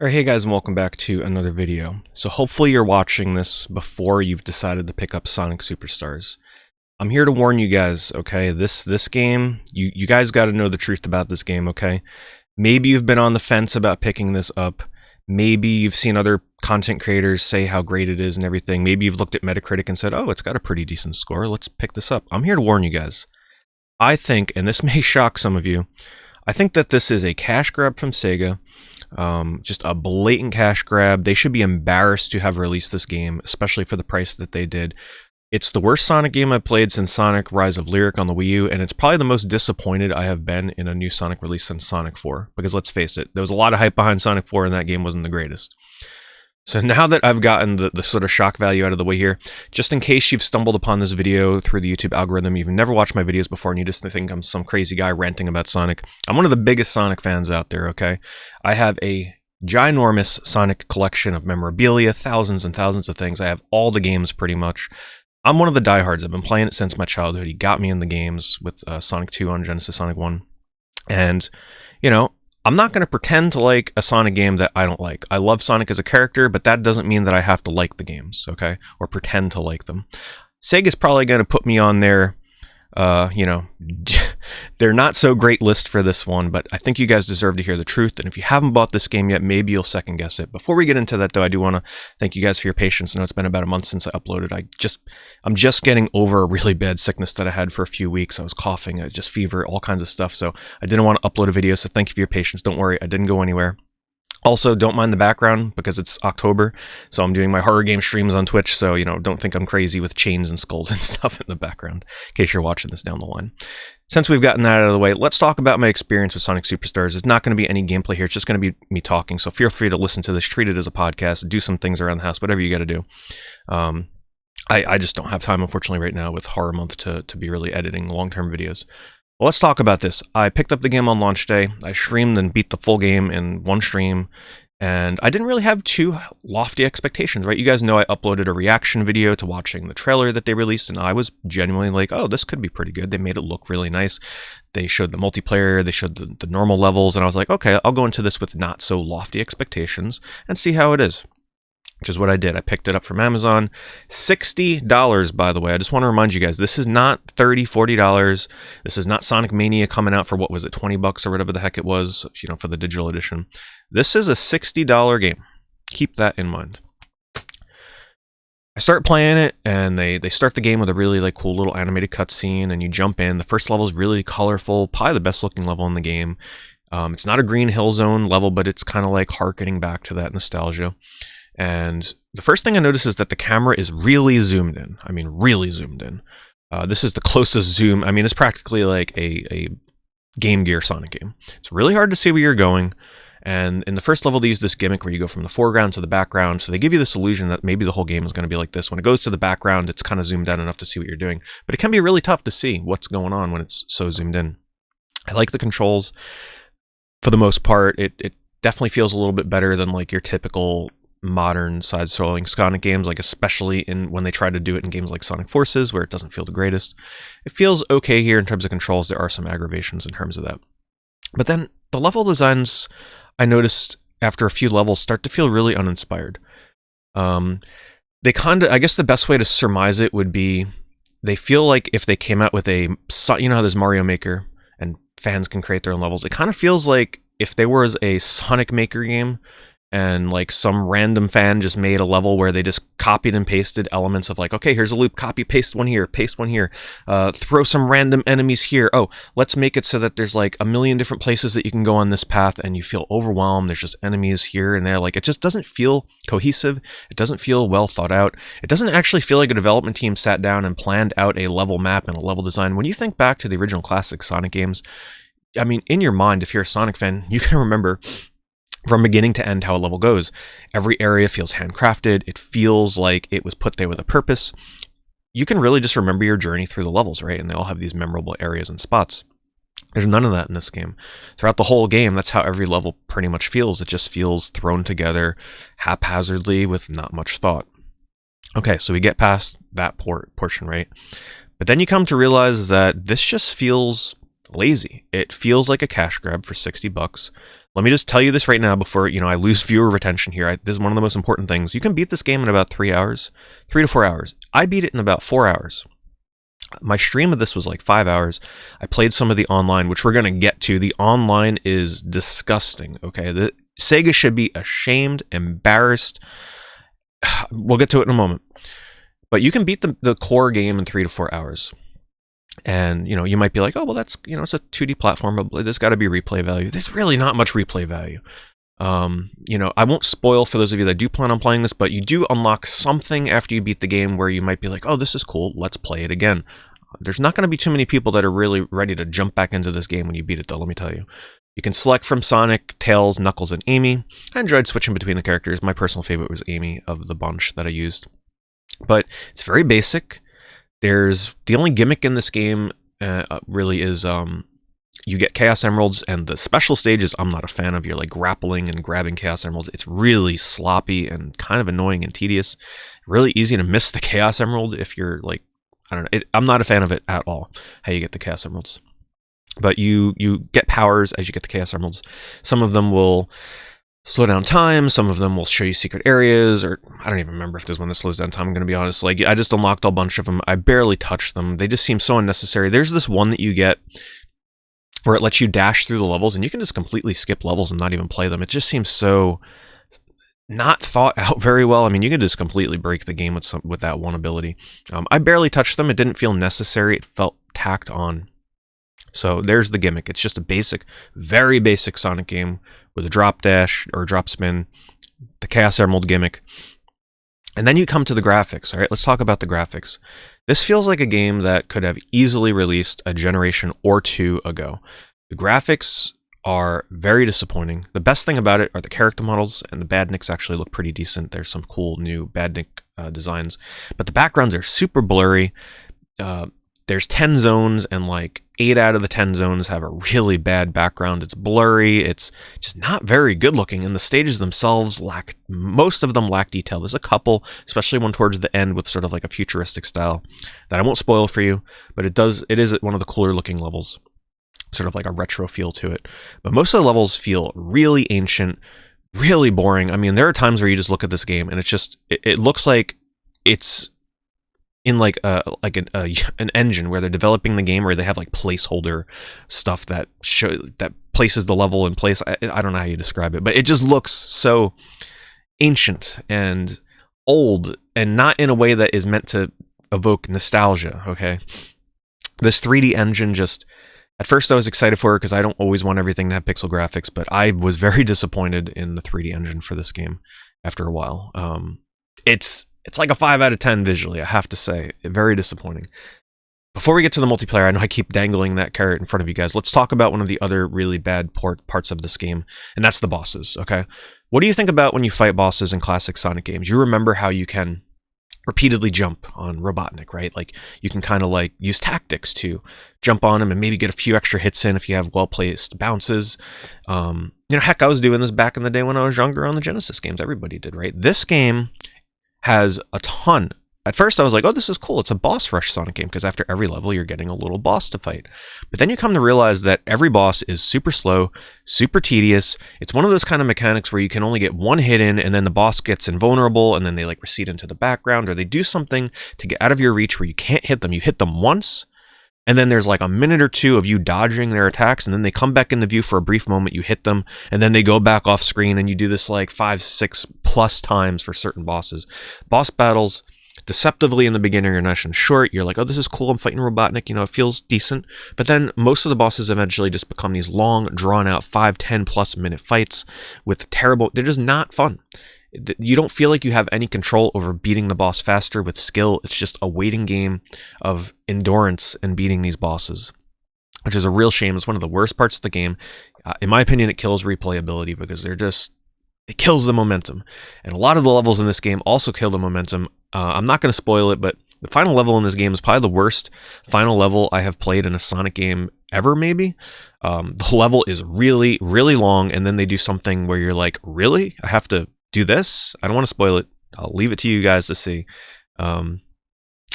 Alright, hey guys, and welcome back to another video. So hopefully you're watching this before you've decided to pick up Sonic Superstars. I'm here to warn you guys, okay? This game, you guys got to know the truth about this game, okay? Maybe you've been on the fence about picking this up. Maybe you've seen other content creators say how great it is and everything. Maybe you've looked at Metacritic and said, oh, it's got a pretty decent score. Let's pick this up. I'm here to warn you guys. I think, and this may shock some of you, I think that this is a cash grab from SEGA. Just a blatant cash grab. They should be embarrassed to have released this game, especially for the price that they did. It's the worst Sonic game I've played since Sonic Rise of Lyric on the Wii U, and it's probably the most disappointed I have been in a new Sonic release since Sonic 4. Because let's face it, there was a lot of hype behind Sonic 4 and that game wasn't the greatest. So now that I've gotten the sort of shock value out of the way here, just in case you've stumbled upon this video through the YouTube algorithm, you've never watched my videos before and you just think I'm some crazy guy ranting about Sonic, I'm one of the biggest Sonic fans out there, okay? I have a ginormous Sonic collection of memorabilia, thousands and thousands of things. I have all the games pretty much. I'm one of the diehards. I've been playing it since my childhood. He got me in the games with Sonic 2 on Genesis, Sonic 1. And, you know, I'm not going to pretend to like a Sonic game that I don't like. I love Sonic as a character, but that doesn't mean that I have to like the games, okay? Or pretend to like them. Sega's probably going to put me on their, you know, they're not so great list for this one, but I think you guys deserve to hear the truth. And if you haven't bought this game yet, maybe you'll second guess it. Before we get into that, though, I do want to thank you guys for your patience. I know it's been about a month since I uploaded. I'm just getting over a really bad sickness that I had for a few weeks. I was coughing, just fever, all kinds of stuff. So I didn't want to upload a video. So thank you for your patience. Don't worry, I didn't go anywhere. Also, don't mind the background because it's October, so I'm doing my horror game streams on Twitch, so, you know, don't think I'm crazy with chains and skulls and stuff in the background, in case you're watching this down the line. Since we've gotten that out of the way, let's talk about my experience with Sonic Superstars. It's not going to be any gameplay here, it's just going to be me talking, so feel free to listen to this, treat it as a podcast, do some things around the house, whatever you got to do. I just don't have time, unfortunately, right now with Horror Month to be really editing long-term videos. Well, let's talk about this. I picked up the game on launch day. I streamed and beat the full game in one stream, and I didn't really have too lofty expectations, right? You guys know I uploaded a reaction video to watching the trailer that they released, and I was genuinely like, oh, this could be pretty good. They made it look really nice. They showed the multiplayer, they showed the normal levels, and I was like, okay, I'll go into this with not so lofty expectations and see how it is. Which is what I did. I picked it up from Amazon. $60, by the way. I just want to remind you guys, this is not $30, $40. This is not Sonic Mania coming out for, what was it, 20 bucks or whatever the heck it was, you know, for the digital edition. This is a $60 game. Keep that in mind. I start playing it, and they start the game with a really like cool little animated cutscene, and you jump in. The first level is really colorful, probably the best looking level in the game. It's not a Green Hill Zone level, but it's kind of like harkening back to that nostalgia. And the first thing I notice is that the camera is really zoomed in. I mean, really zoomed in. This is the closest zoom. I mean, it's practically like a Game Gear Sonic game. It's really hard to see where you're going. And in the first level, they use this gimmick where you go from the foreground to the background. So they give you this illusion that maybe the whole game is going to be like this. When it goes to the background, it's kind of zoomed out enough to see what you're doing. But it can be really tough to see what's going on when it's so zoomed in. I like the controls. For the most part, it definitely feels a little bit better than like your typical modern side-scrolling Sonic games, like especially in when they try to do it in games like Sonic Forces, where it doesn't feel the greatest. It feels okay here in terms of controls. There are some aggravations in terms of that. But then the level designs, I noticed after a few levels, start to feel really uninspired. They kind of, I guess the best way to surmise it would be, they feel like if they came out with a, you know how there's Mario Maker and fans can create their own levels, it kind of feels like if there was a Sonic Maker game and like some random fan just made a level where they just copied and pasted elements of like, okay, here's a loop, copy, paste one here, throw some random enemies here. Oh, let's make it so that there's like a million different places that you can go on this path and you feel overwhelmed. There's just enemies here and there. Like, it just doesn't feel cohesive. It doesn't feel well thought out. It doesn't actually feel like a development team sat down and planned out a level map and a level design. When you think back to the original classic Sonic games, I mean, in your mind, if you're a Sonic fan, you can remember from beginning to end how a level goes. Every area feels handcrafted. It feels like it was put there with a purpose. You can really just remember your journey through the levels, right? And they all have these memorable areas and spots. There's none of that in this game. Throughout the whole game, that's how every level pretty much feels. It just feels thrown together haphazardly with not much thought. Okay, so we get past that portion, right? But then you come to realize that this just feels lazy. It feels like a cash grab for 60 bucks. Let me just tell you this right now before, I lose viewer retention here. This is one of the most important things. You can beat this game in about 3 hours, 3 to 4 hours. I beat it in about 4 hours. My stream of this was like 5 hours. I played some of the online, which we're going to get to. The online is disgusting, okay? The SEGA should be ashamed, embarrassed. We'll get to it in a moment. But you can beat the core game in 3 to 4 hours. And, you might be like, oh, well, that's, it's a 2D platform, but there's got to be replay value. There's really not much replay value. I won't spoil for those of you that do plan on playing this, but you do unlock something after you beat the game where you might be like, oh, this is cool. Let's play it again. There's not going to be too many people that are really ready to jump back into this game when you beat it, though, let me tell you. You can select from Sonic, Tails, Knuckles, and Amy. I enjoyed switching between the characters. My personal favorite was Amy of the bunch that I used. But it's very basic. The only gimmick in this game really is you get Chaos Emeralds, and the special stages I'm not a fan of. You're like grappling and grabbing Chaos Emeralds. It's really sloppy and kind of annoying and tedious. Really easy to miss the Chaos Emerald if you're like, I don't know. I'm not a fan of it at all, how you get the Chaos Emeralds. But you get powers as you get the Chaos Emeralds. Some of them will slow down time, some of them will show you secret areas, or I don't even remember if there's one that slows down time, I'm going to be honest. Like, I just unlocked a bunch of them. I barely touched them. They just seem so unnecessary. There's this one that you get where it lets you dash through the levels, and you can just completely skip levels and not even play them. It just seems so not thought out very well. I mean, you can just completely break the game with that one ability. I barely touched them. It didn't feel necessary. It felt tacked on. So there's the gimmick. It's just a basic, very basic Sonic game with a drop dash or drop spin, the Chaos Emerald gimmick. And then you come to the graphics. All right, let's talk about the graphics. This feels like a game that could have easily released a generation or two ago. The graphics are very disappointing. The best thing about it are the character models, and the badniks actually look pretty decent. There's some cool new badnik designs, but the backgrounds are super blurry. There's 10 zones, and like 8 out of the 10 zones have a really bad background. It's blurry. It's just not very good looking, and the stages themselves most of them lack detail. There's a couple, especially one towards the end with sort of like a futuristic style that I won't spoil for you, but it is one of the cooler looking levels, sort of like a retro feel to it. But most of the levels feel really ancient, really boring. I mean, there are times where you just look at this game and it looks like it's in like an engine where they're developing the game, where they have like placeholder stuff that places the level in place. I don't know how you describe it, but it just looks so ancient and old, and not in a way that is meant to evoke nostalgia. Okay, this 3D engine just, at first I was excited for it because I don't always want everything to have pixel graphics, but I was very disappointed in the 3D engine for this game after a while. It's like a 5 out of 10 visually, I have to say. Very disappointing. Before we get to the multiplayer, I know I keep dangling that carrot in front of you guys. Let's talk about one of the other really bad parts of this game, and that's the bosses, okay? What do you think about when you fight bosses in classic Sonic games? You remember how you can repeatedly jump on Robotnik, right? Like, you can kind of like use tactics to jump on him and maybe get a few extra hits in if you have well-placed bounces. Heck, I was doing this back in the day when I was younger on the Genesis games. Everybody did, right? This game has a ton. At first I was like, oh, this is cool. It's a boss rush Sonic game, because after every level you're getting a little boss to fight. But then you come to realize that every boss is super slow, super tedious. It's one of those kind of mechanics where you can only get one hit in, and then the boss gets invulnerable, and then they like recede into the background, or they do something to get out of your reach where you can't hit them. You hit them once, and then there's like a minute or two of you dodging their attacks, and then they come back into view for a brief moment, you hit them, and then they go back off screen, and you do this like 5, 6 plus times for certain bosses. Boss battles, deceptively in the beginning, are nice and short. You're like, oh, this is cool, I'm fighting Robotnik, it feels decent. But then most of the bosses eventually just become these long, drawn-out 5, 10 plus minute fights with terrible, they're just not fun. You don't feel like you have any control over beating the boss faster with skill. It's just a waiting game of endurance and beating these bosses, which is a real shame. It's one of the worst parts of the game. In my opinion, it kills replayability because it kills the momentum. And a lot of the levels in this game also kill the momentum. I'm not going to spoil it, but the final level in this game is probably the worst final level I have played in a Sonic game ever, maybe. The level is really, really long, and then they do something where you're like, really? I have to do this? I don't want to spoil it. I'll leave it to you guys to see.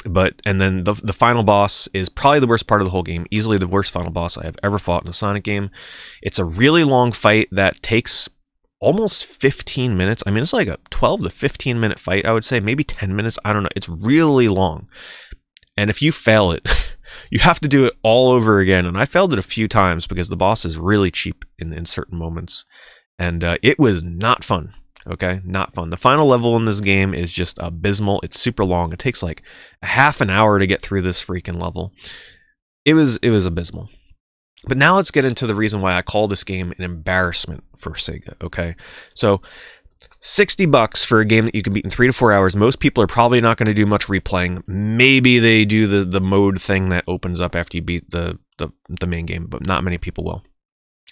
And then the final boss is probably the worst part of the whole game. Easily the worst final boss I have ever fought in a Sonic game. It's a really long fight that takes almost 15 minutes. I mean, it's like a 12 to 15 minute fight, I would say. Maybe 10 minutes. I don't know. It's really long. And if you fail it, you have to do it all over again. And I failed it a few times because the boss is really cheap in certain moments. And it was not fun. Okay, not fun. The final level in this game is just abysmal. It's super long. It takes like a half an hour to get through this freaking level. It was abysmal. But now let's get into the reason why I call this game an embarrassment for Sega. Okay, so $60 for a game that you can beat in 3 to 4 hours. Most people are probably not going to do much replaying. Maybe they do the mode thing that opens up after you beat the main game, but not many people will.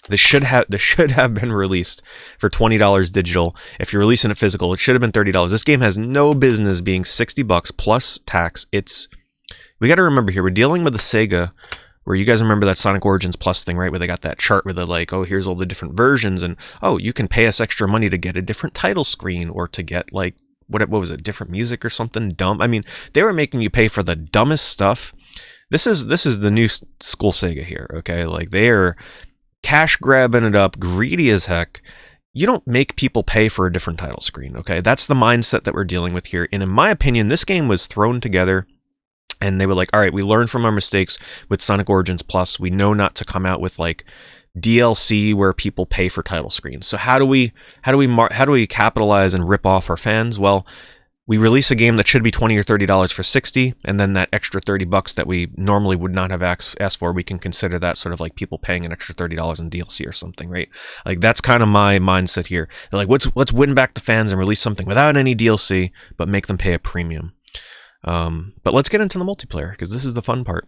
This should have been released for $20 digital. If you're releasing it physical, it should have been $30. This game has no business being $60 plus tax. We got to remember here, we're dealing with the Sega, where you guys remember that Sonic Origins Plus thing, right? Where they got that chart where they're like, oh, here's all the different versions, and oh, you can pay us extra money to get a different title screen or to get like what was it, different music or something dumb. I mean, they were making you pay for the dumbest stuff. This is the new school Sega here, okay? Like they're cash grabbing it up, greedy as heck. You don't make people pay for a different title screen, okay? That's the mindset that we're dealing with here. And in my opinion, this game was thrown together and they were like, all right, we learned from our mistakes with Sonic Origins Plus. We know not to come out with like DLC where people pay for title screens. So how do we capitalize and rip off our fans? Well, we release a game that should be $20 or $30 for $60, and then that extra $30 that we normally would not have asked for, we can consider that sort of like people paying an extra $30 in DLC or something, right? Like that's kind of my mindset here. They're like, let's win back the fans and release something without any DLC, but make them pay a premium. But let's get into the multiplayer because this is the fun part.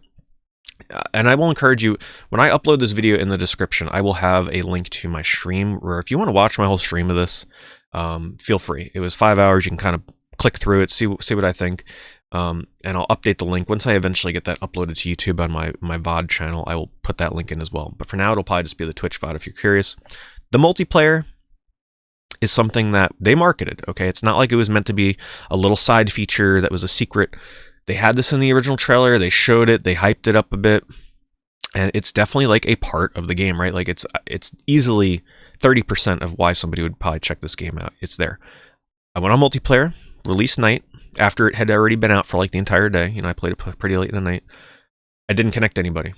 And I will encourage you, when I upload this video in the description, I will have a link to my stream where if you want to watch my whole stream of this, feel free. It was 5 hours. You can kind of click through it, see what I think, and I'll update the link once I eventually get that uploaded to YouTube on my VOD channel. I will put that link in as well. But for now, it'll probably just be the Twitch VOD if you're curious. The multiplayer is something that they marketed. Okay, it's not like it was meant to be a little side feature that was a secret. They had this in the original trailer. They showed it. They hyped it up a bit, and it's definitely like a part of the game, right? Like it's easily 30% of why somebody would probably check this game out. It's there. I went on multiplayer. Release night, after it had already been out for like the entire day. You know, I played it pretty late in the night. I didn't connect anybody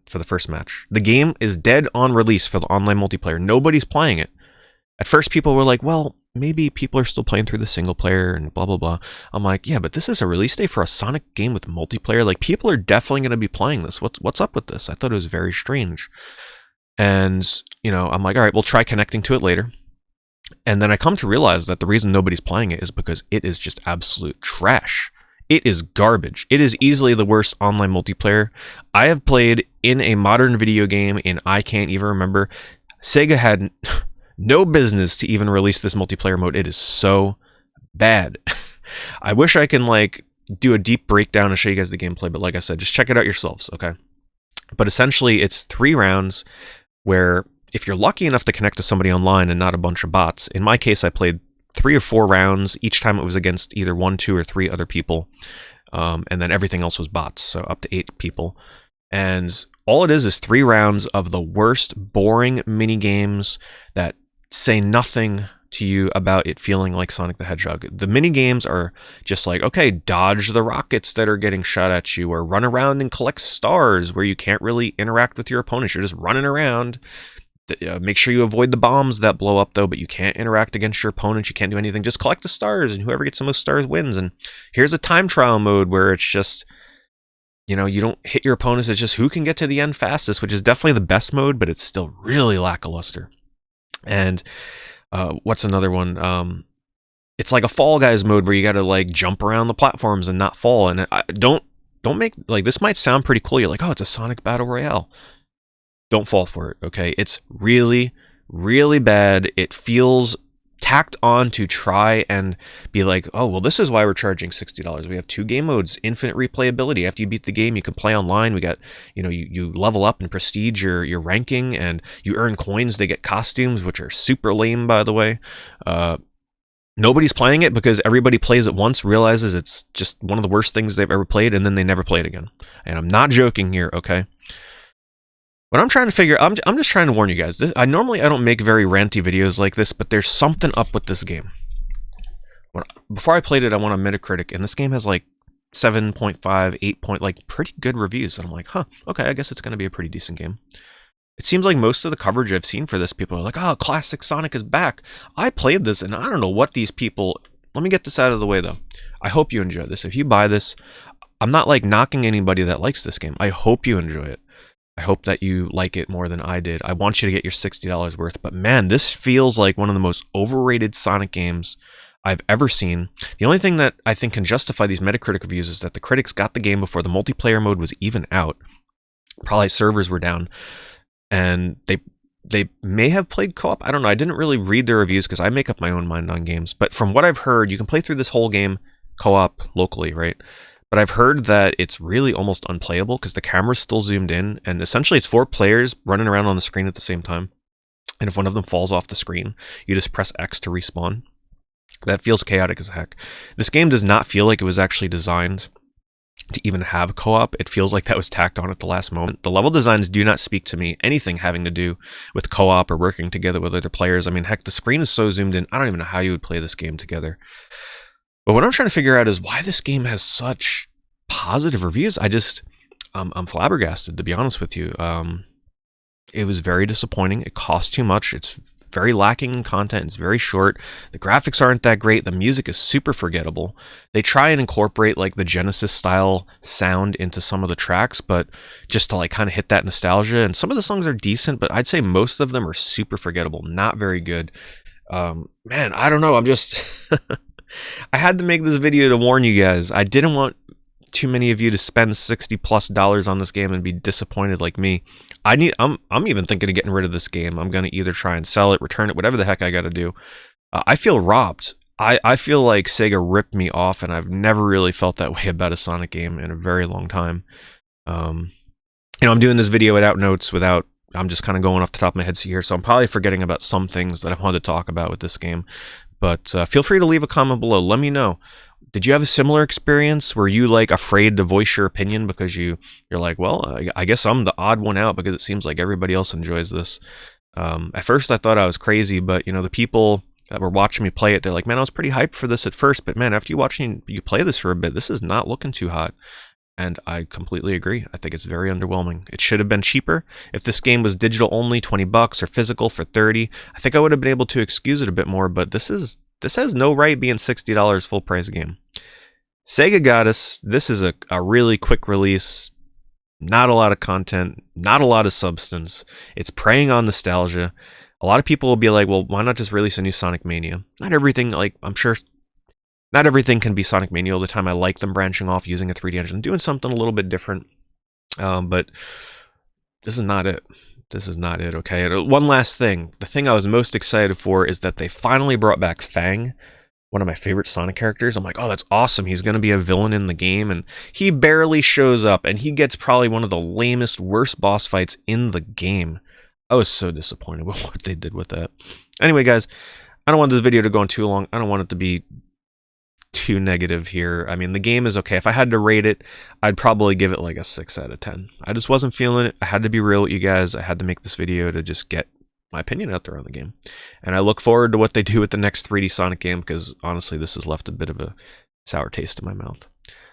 for the first match. The game is dead on release for the online multiplayer. Nobody's playing it. At first, people were like, well, maybe people are still playing through the single player and blah, blah, blah. I'm like, yeah, but this is a release day for a Sonic game with multiplayer. Like, people are definitely going to be playing this. What's up with this? I thought it was very strange. And, you know, I'm like, all right, we'll try connecting to it later. And then I come to realize that the reason nobody's playing it is because it is just absolute trash. It is garbage. It is easily the worst online multiplayer I have played in a modern video game, and I can't even remember. Sega had no business to even release this multiplayer mode. It is so bad. I wish I can like do a deep breakdown and show you guys the gameplay, but like I said, just check it out yourselves, okay? But essentially, it's 3 rounds where if you're lucky enough to connect to somebody online and not a bunch of bots, in my case, I played 3 or 4 rounds. Each time it was against either 1, 2, or 3 other people. And then everything else was bots, so up to 8 people. And all it is 3 rounds of the worst, boring mini games that say nothing to you about it feeling like Sonic the Hedgehog. The mini games are just like, okay, dodge the rockets that are getting shot at you, or run around and collect stars where you can't really interact with your opponents. You're just running around. Make sure you avoid the bombs that blow up, though, but you can't interact against your opponents. You can't do anything. Just collect the stars, and whoever gets the most stars wins. And here's a time trial mode where it's just, you know, you don't hit your opponents. It's just who can get to the end fastest, which is definitely the best mode, but it's still really lackluster. And what's another one? It's like a Fall Guys mode where you got to like jump around the platforms and not fall. And don't make, like, this might sound pretty cool. You're like, oh, it's a Sonic Battle Royale. Don't fall for it, okay? It's really, really bad. It feels tacked on to try and be like, oh, well, this is why we're charging $60. We have 2 game modes, infinite replayability. After you beat the game, you can play online. We got, you know, you level up and prestige your ranking, and you earn coins to get costumes, which are super lame, by the way. Nobody's playing it because everybody plays it once, realizes it's just one of the worst things they've ever played, and then they never play it again. And I'm not joking here, okay? What I'm trying to figure, I'm just trying to warn you guys. I don't make very ranty videos like this, but there's something up with this game. Before I played it, I went on Metacritic, and this game has like 7.5, 8 point, like pretty good reviews. And I'm like, huh, okay, I guess it's going to be a pretty decent game. It seems like most of the coverage I've seen for this, people are like, oh, classic Sonic is back. I played this, and I don't know what these people... Let me get this out of the way, though. I hope you enjoy this. If you buy this, I'm not, like, knocking anybody that likes this game. I hope you enjoy it. I hope that you like it more than I did. I want you to get your $60 worth. But, man, this feels like one of the most overrated Sonic games I've ever seen. The only thing that I think can justify these Metacritic reviews is that the critics got the game before the multiplayer mode was even out. Probably servers were down. And they may have played co-op. I don't know. I didn't really read their reviews because I make up my own mind on games. But from what I've heard, you can play through this whole game co-op locally, right? But I've heard that it's really almost unplayable because the camera's still zoomed in. And essentially it's 4 players running around on the screen at the same time. And if one of them falls off the screen, you just press X to respawn. That feels chaotic as heck. This game does not feel like it was actually designed to even have co-op. It feels like that was tacked on at the last moment. The level designs do not speak to me anything having to do with co-op or working together with other players. I mean, heck, the screen is so zoomed in, I don't even know how you would play this game together. But what I'm trying to figure out is why this game has such positive reviews. I'm flabbergasted, to be honest with you. It was very disappointing. It cost too much. It's very lacking in content. It's very short. The graphics aren't that great. The music is super forgettable. They try and incorporate like the Genesis style sound into some of the tracks, but just to like kind of hit that nostalgia. And some of the songs are decent, but I'd say most of them are super forgettable. Not very good. Man, I don't know. I'm just... I had to make this video to warn you guys. I didn't want too many of you to spend $60+ on this game and be disappointed like me. I'm even thinking of getting rid of this game. I'm going to either try and sell it, return it, whatever the heck I got to do. I feel robbed. I feel like Sega ripped me off, and I've never really felt that way about a Sonic game in a very long time. I'm doing this video without notes, I'm just kind of going off the top of my head here, so I'm probably forgetting about some things that I wanted to talk about with this game. But feel free to leave a comment below. Let me know. Did you have a similar experience? Were you like afraid to voice your opinion because you're like, well, I guess I'm the odd one out because it seems like everybody else enjoys this. At first I thought I was crazy, but the people that were watching me play it, they're like, man, I was pretty hyped for this at first, but man, after you play this for a bit, this is not looking too hot. And I completely agree. I think it's very underwhelming. It should have been cheaper. If this game was digital only, $20, or physical for $30, I think I would have been able to excuse it a bit more, but this has no right being $60 full price game. Sega got us. This is a really quick release. Not a lot of content, not a lot of substance. It's preying on nostalgia. A lot of people will be like, well, why not just release a new Sonic Mania? Not everything, like, I'm sure not everything can be Sonic Mania all the time. I like them branching off, using a 3D engine, doing something a little bit different. But this is not it. This is not it, okay? And one last thing. The thing I was most excited for is that they finally brought back Fang, one of my favorite Sonic characters. I'm like, oh, that's awesome. He's going to be a villain in the game. And he barely shows up, and he gets probably one of the lamest, worst boss fights in the game. I was so disappointed with what they did with that. Anyway, guys, I don't want this video to go on too long. I don't want it to be too negative here. I mean, the game is okay. If I had to rate it, I'd probably give it like a 6 out of 10. I just wasn't feeling it. I had to be real with you guys. I had to make this video to just get my opinion out there on the game. And I look forward to what they do with the next 3D Sonic game, because honestly, this has left a bit of a sour taste in my mouth.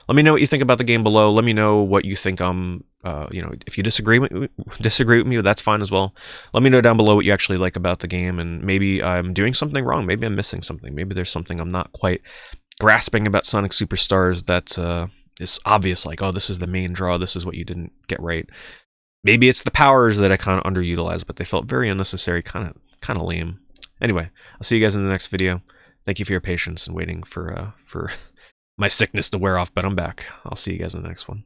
Let me know what you think about the game below. Let me know what you think if you disagree with me, that's fine as well. Let me know down below what you actually like about the game, and maybe I'm doing something wrong. Maybe I'm missing something. Maybe there's something I'm not quite grasping about Sonic Superstars that is obvious, like, oh, this is the main draw, this is what you didn't get right. Maybe it's the powers that I kind of underutilized, but they felt very unnecessary, kind of lame. Anyway, I'll see you guys in the next video. Thank you for your patience and waiting for my sickness to wear off, but I'm back. I'll see you guys in the next one.